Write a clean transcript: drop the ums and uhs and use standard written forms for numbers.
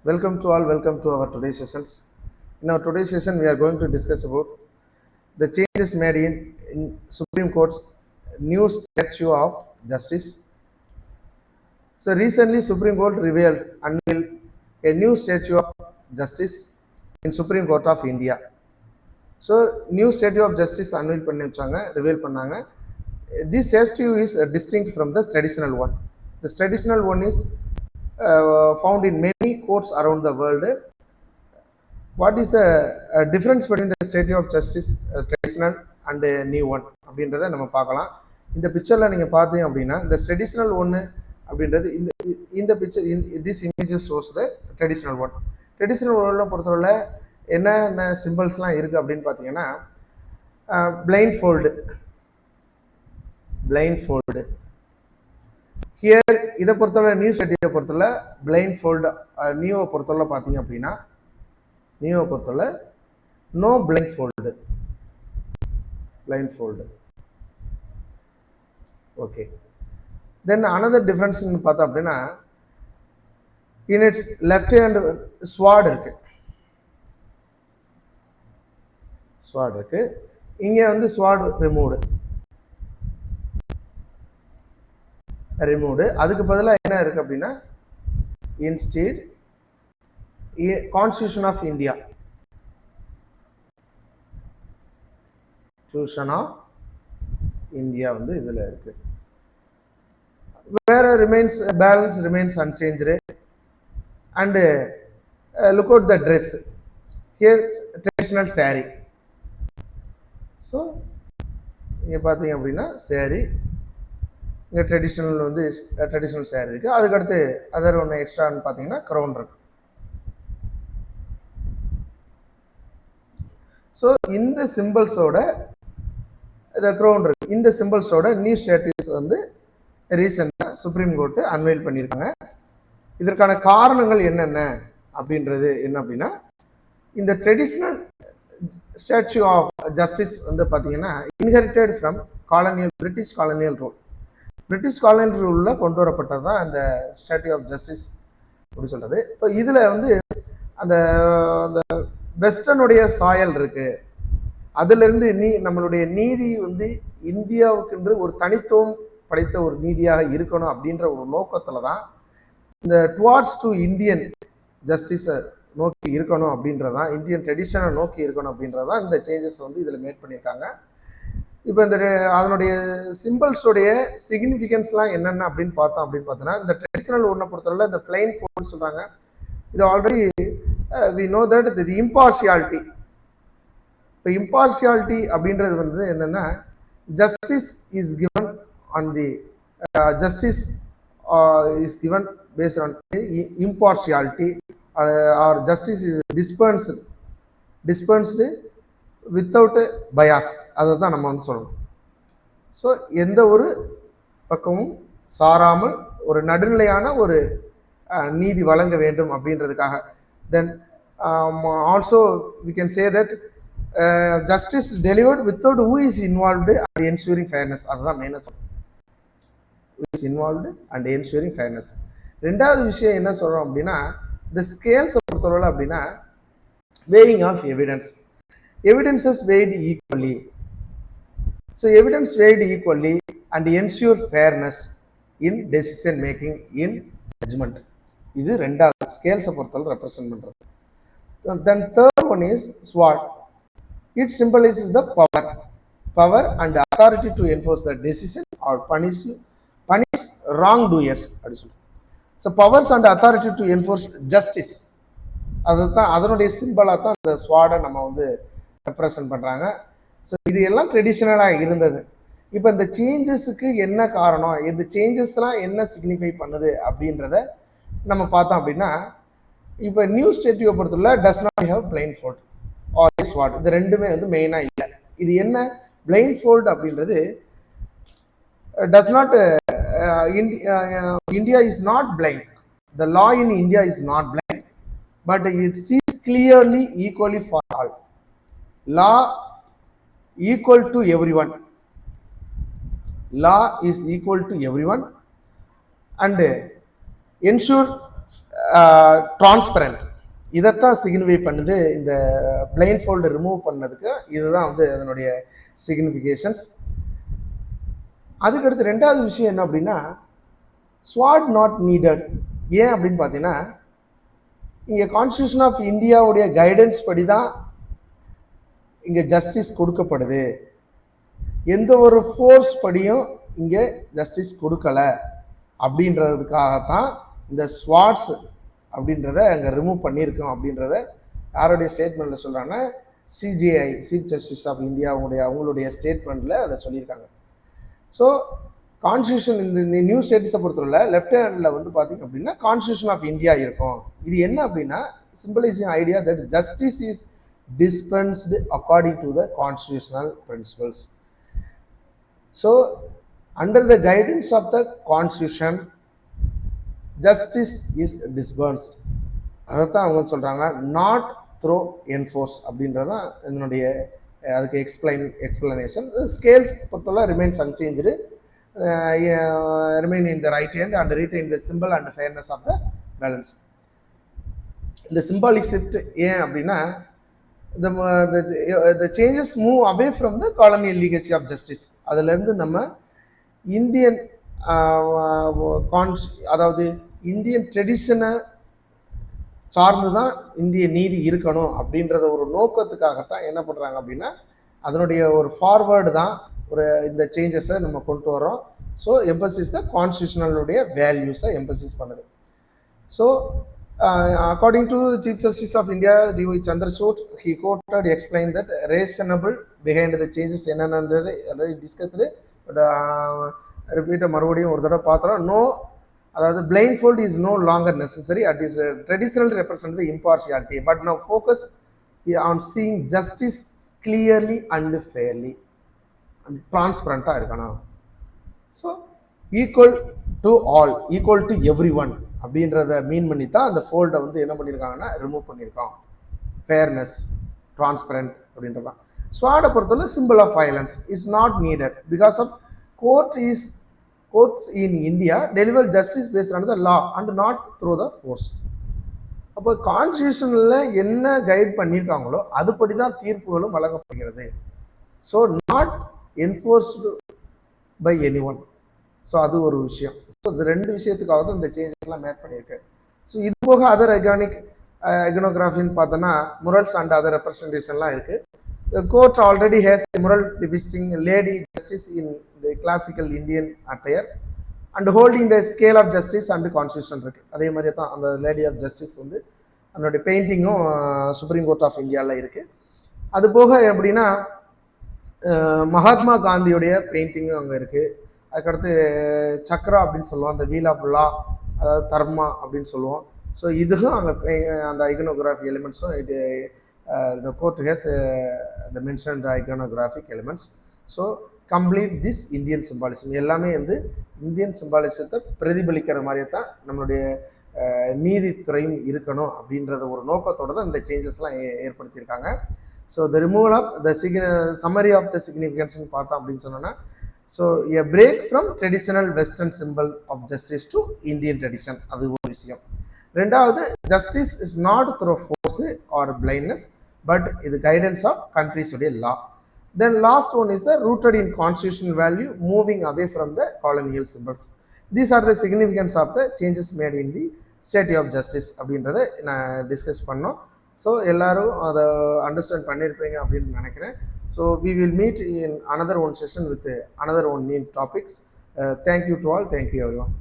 Welcome to all. Welcome to our today's sessions. In our today's session, we are going to discuss about the changes made in Supreme Court's new statute of justice. So recently, Supreme Court unveiled a new statute of justice in Supreme Court of India. So new statute of justice reveal பண்ணாங்க. This statute is distinct from the traditional one. The traditional one is found in many courts around the world. What is the difference between the statute of justice traditional and a new one அப்படின்றத நம்ம பார்க்கலாம். இந்த பிக்சர்ல நீங்க பார்த்தீங்க அப்படின்னா இந்த traditional ஒன்று அப்படின்றது இந்த picture this images shows the traditional one. Traditional ஒன்ல பொறுத்தவரை என்னென்ன சிம்பிள்ஸ்லாம் இருக்குது அப்படின்னு பார்த்தீங்கன்னா பிளைண்ட் ஃபோல்டு ஹியர் இதை பொறுத்தவரை நியூ ஸ்டடியை பொறுத்தவரை பிளைண்ட் ஃபோல்டு நியூவை பொறுத்தவரை பார்த்தீங்க அப்படின்னா நியூவை பொறுத்தவரை no blind fold okay. Then another difference பார்த்தோம் அப்படின்னா in it's left hand sword இருக்கு இங்கே வந்து ஸ்வாட் ரிமூவ்டு அதுக்கு பதிலாக என்ன இருக்கு அப்படின்னா இன்ஸ்டீட் கான்ஸ்டிடியூஷன் ஆஃப் இந்தியா வந்து இதுல இருக்கு. வேற balance remains unchanged. And look out the dress here traditional sorry. So இங்கே பார்த்தீங்க அப்படின்னா சாரி இங்கே ட்ரெடிஷ்னல் சாரி இருக்குது. அதுக்கடுத்து அதர் ஒன்று எக்ஸ்ட்ரான்னு பார்த்தீங்கன்னா க்ரௌன் இருக்கு. ஸோ இந்த சிம்பிள்ஸோட க்ரௌன் இருக்கு. இந்த சிம்பிள்ஸோட நியூ ஸ்டேட்டஸ் வந்து ரீசெண்டாக சுப்ரீம் கோர்ட்டு அன்வைல் பண்ணியிருக்காங்க. இதற்கான காரணங்கள் என்னென்ன அப்படின்றது என்ன அப்படின்னா இந்த ட்ரெடிஷ்னல் ஸ்டாச்சு ஆஃப் ஜஸ்டிஸ் வந்து பார்த்தீங்கன்னா இன்ஹெரிட்டட் ஃப்ரம் பிரிட்டிஷ் காலனியல் ரூலில் கொண்டு வரப்பட்டது தான் அந்த ஸ்டாச்சு ஆஃப் ஜஸ்டிஸ் அப்படி சொல்கிறது. இப்போ இதில் வந்து அந்த வெஸ்டர்னுடைய சாயல் இருக்கு. அதிலிருந்து நம்மளுடைய நீதி வந்து இந்தியாவுக்கென்று ஒரு தனித்துவம் படைத்த ஒரு நீதியாக இருக்கணும் அப்படின்ற ஒரு நோக்கத்தில் தான் இந்த டுவார்ட்ஸ் டு இந்தியன் ஜஸ்டிஸை நோக்கி இருக்கணும் அப்படின்றதான், இந்தியன் ட்ரெடிஷனை நோக்கி இருக்கணும் அப்படின்றதான் இந்த சேஞ்சஸ் வந்து இதில் மேட் பண்ணியிருக்காங்க. இப்போ இந்த அதனுடைய சிம்பிள்ஸோடைய சிக்னிஃபிகன்ஸ்லாம் என்னென்ன அப்படின்னு பார்த்தோன்னா இந்த ட்ரெடிஷனல் ஒன்றை பொறுத்தவரை இந்த பிளைன் ஃபோல்டு சொல்கிறாங்க. இது already we know that the impartiality. இப்போ இம்பார்ஷியாலிட்டி அப்படின்றது வந்து என்னென்னா justice is given on the justice is given based on impartiality or justice is dispensed without bias. அதை தான் நம்ம வந்து சொல்லணும். ஸோ எந்த ஒரு பக்கமும் சாராமல் ஒரு நடுநிலையான ஒரு நீதி வழங்க வேண்டும் அப்படின்றதுக்காக. Then also we can say that justice delivered without who is involved and ensuring fairness. அதுதான் மெயினாக சொல்லணும். Involved and ensuring fairness. ரெண்டாவது விஷயம் என்ன சொல்கிறோம் அப்படின்னா இந்த ஸ்கேல்ஸை பொறுத்தவரை அப்படின்னா weighing of evidences weighed equally. So evidence weighed equally and ensure fairness in decision making in judgment. இது ரெண்டாவது ஸ்கேல்ஸை பொறுத்தவரை ரெப்ரசன்ட் பண்ணுறது. Then third one is SWOT. It symbolizes the power and authority to enforce the decision or punish wrongdoers. So powers and authority to enforce justice. அதுதான் அதனுடைய சிம்பிளாக தான் அந்த ஸ்வாடை நம்ம வந்து ரெப்ரசன்ட் பண்ணுறாங்க. ஸோ இது எல்லாம் ட்ரெடிஷ்னலாக இருந்தது. இப்போ இந்த சேஞ்சஸுக்கு என்ன காரணம், இந்த சேஞ்சஸ்லாம் என்ன சிக்னிஃபை பண்ணுது அப்படின்றத நம்ம பார்த்தோம் அப்படின்னா இப்போ நியூ ஸ்டேட்யூவை பொறுத்தவரை does not have blindfold or sword. இது ரெண்டுமே வந்து மெயினாக இல்லை. இது என்ன பிளைண்ட் ஃபோல்ட் அப்படின்றது does not India is not blind. The law in India is not blind, but it sees clearly equally for all. Law equal to everyone. Law is equal to everyone and ensure transparent. இதைத்தான் signify பண்ணுது இந்த plain fold remove பண்ணதுக்கு. இதுதான் வந்து அதனுடைய சிக்னிஃபிகேஷன்ஸ். அதுக்கடுத்து ரெண்டாவது விஷயம் என்ன அப்படின்னா, ஸ்வாட் நாட் நீடட். ஏன் அப்படின்னு பார்த்தீங்கன்னா, இங்கே கான்ஸ்டியூஷன் ஆஃப் இந்தியாவுடைய கைடன்ஸ் படி தான் இங்கே ஜஸ்டிஸ் கொடுக்கப்படுது. எந்த ஒரு ஃபோர்ஸ் படியும் இங்கே ஜஸ்டிஸ் கொடுக்கல அப்படின்றதுக்காகத்தான் இந்த ஸ்வாட்ஸ் அப்படின்றத அங்கே ரிமூவ் பண்ணியிருக்கோம் அப்படின்றத யாருடைய ஸ்டேட்மெண்ட்டில் சொல்கிறாங்கன்னா, CJI chief justice of India அவங்களுடைய ஸ்டேட்மெண்ட்டில் அதை சொல்லியிருக்காங்க. ஸோ கான்ஸ்டியூஷன் இந்த நியூ ஸ்டேட்டஸை பொறுத்தவரை லெஃப்ட் ஹேண்டில் வந்து பார்த்திங்க அப்படின்னா கான்ஸ்டியூஷன் ஆஃப் இந்தியா இருக்கும். இது என்ன அப்படின்னா, symbolising idea that justice is dispensed according to the constitutional principles. So under the guidance of the constitution justice is dispensed. அதைத்தான் அவங்க சொல்கிறாங்க, நாட் த்ரோ என்ஃபோர்ஸ் அப்படின்றதான் என்னுடைய அதுக்கு எக்ஸ்பிளனேஷன். ஸ்கேல்ஸ் பொறுத்தவரை remains unchanged, remain in the right hand and retain the symbol and fairness of the balance. இந்த symbolic shift ஏன் அப்படின்னா, the changes move away from the colonial legacy of justice. அதிலிருந்து நம்ம Indian அதாவது Indian ட்ரெடிஷனை சார்ந்து தான் இந்திய நீதி இருக்கணும் அப்படின்றத ஒரு நோக்கத்துக்காகத்தான் என்ன பண்ணுறாங்க அப்படின்னா, அதனுடைய ஒரு ஃபார்வேர்டு தான் ஒரு இந்த சேஞ்சஸை நம்ம கொண்டு வரோம். ஸோ எம்பசிஸ் தான் கான்ஸ்டியூஷனலுடைய வேல்யூஸை எம்பசிஸ் பண்ணுது. So according to chief justice of India D Y. Chandrachud, he quoted explain that reasonable behind the changes என்னென்னது ஆல்ரெடி டிஸ்கஸ்டு. பட் ரிப்பீட்டை மறுபடியும் ஒரு தடவை பார்த்தோம். நோ, அதாவது blindfold is no longer necessary. At is traditional represent the impartiality, but now focus on seeing justice clearly and fairly. டிரான்ஸ்பரண்டாக இருக்கணும். So equal to all, equal to every one அப்படின்றத mean பண்ணி தான் அந்த ஃபோல்டை வந்து என்ன பண்ணியிருக்காங்கன்னா ரிமூவ் பண்ணியிருக்கோம். ஃபேர்னஸ், டிரான்ஸ்பரண்ட் அப்படின்றதான். ஸ்வாடை பொறுத்தவரை simple of violence is not needed because of courts in India deliver justice based on the law and not through the force. அப்போ கான்ஸ்டியூஷனில் என்ன கைட் பண்ணியிருக்காங்களோ அதுபடி தான் தீர்ப்புகளும் வழங்கப்படுகிறது. So not enforced by any one. So அது ஒரு விஷயம். ஸோ இந்த ரெண்டு விஷயத்துக்காக தான் இந்த சேஞ்சஸ்லாம் மேட் பண்ணியிருக்கு. ஸோ இது போக அதர் எகனோகிராஃபின்னு பார்த்தோன்னா முரல்ஸ் அண்ட் அதர் ரெப்ரஸன்டேஷன்லாம் இருக்குது. The court already has a moral visiting lady justice in the classical Indian attire and holding the scale of justice and constitution இருக்கு. அதே மாதிரி தான் அந்த லேடி ஆஃப் ஜஸ்டிஸ் வந்து அதனுடைய பெயிண்டிங்கும் சுப்ரீம் கோர்ட் ஆஃப் இந்தியாவில் இருக்குது. அது போக எப்படின்னா மகாத்மா காந்தியுடைய பெயிண்டிங்கும் அங்கே இருக்குது. அதுக்கடுத்து சக்ரா அப்படின்னு சொல்லுவோம், அந்த வீல் ஆஃப் லா, அதாவது தர்மா அப்படின்னு சொல்லுவோம். ஸோ இதுவும் அந்த ஐகனோகிராஃபி எலிமெண்ட்ஸும் இது the court has the mentioned iconographic elements. So complete this Indian symbolism. எல்லாமே வந்து இந்தியன் சிம்பாலிசத்தை பிரதிபலிக்கிற மாதிரியே தான் நம்மளுடைய நீதித்துறையும் இருக்கணும் அப்படின்றத ஒரு நோக்கத்தோடு தான் இந்த சேஞ்சஸ்லாம் ஏற்படுத்தியிருக்காங்க. So the removal of the summary of the சிக்னிஃபிகன்ஸ்ன்னு பார்த்தோம் அப்படின்னு சொன்னோன்னா, so a break from traditional western symbol of justice to Indian tradition. அது ஒரு விஷயம். ரெண்டாவது, justice is not through force or blindness but இது கைடன்ஸ் ஆஃப் கண்ட்ரிஸ் உடைய law. Then last one is the rooted in constitutional value moving away from the colonial symbols. These are the significance of the changes mat in the state of justice அப்படின்றத நான் discuss பண்ணோம். So எல்லாரும் அதை understand பண்ணியிருப்பீங்க அப்படின்னு நினைக்கிறேன். So we will meet in another one session with another one new topics. Thank you to all. Thank you everyone.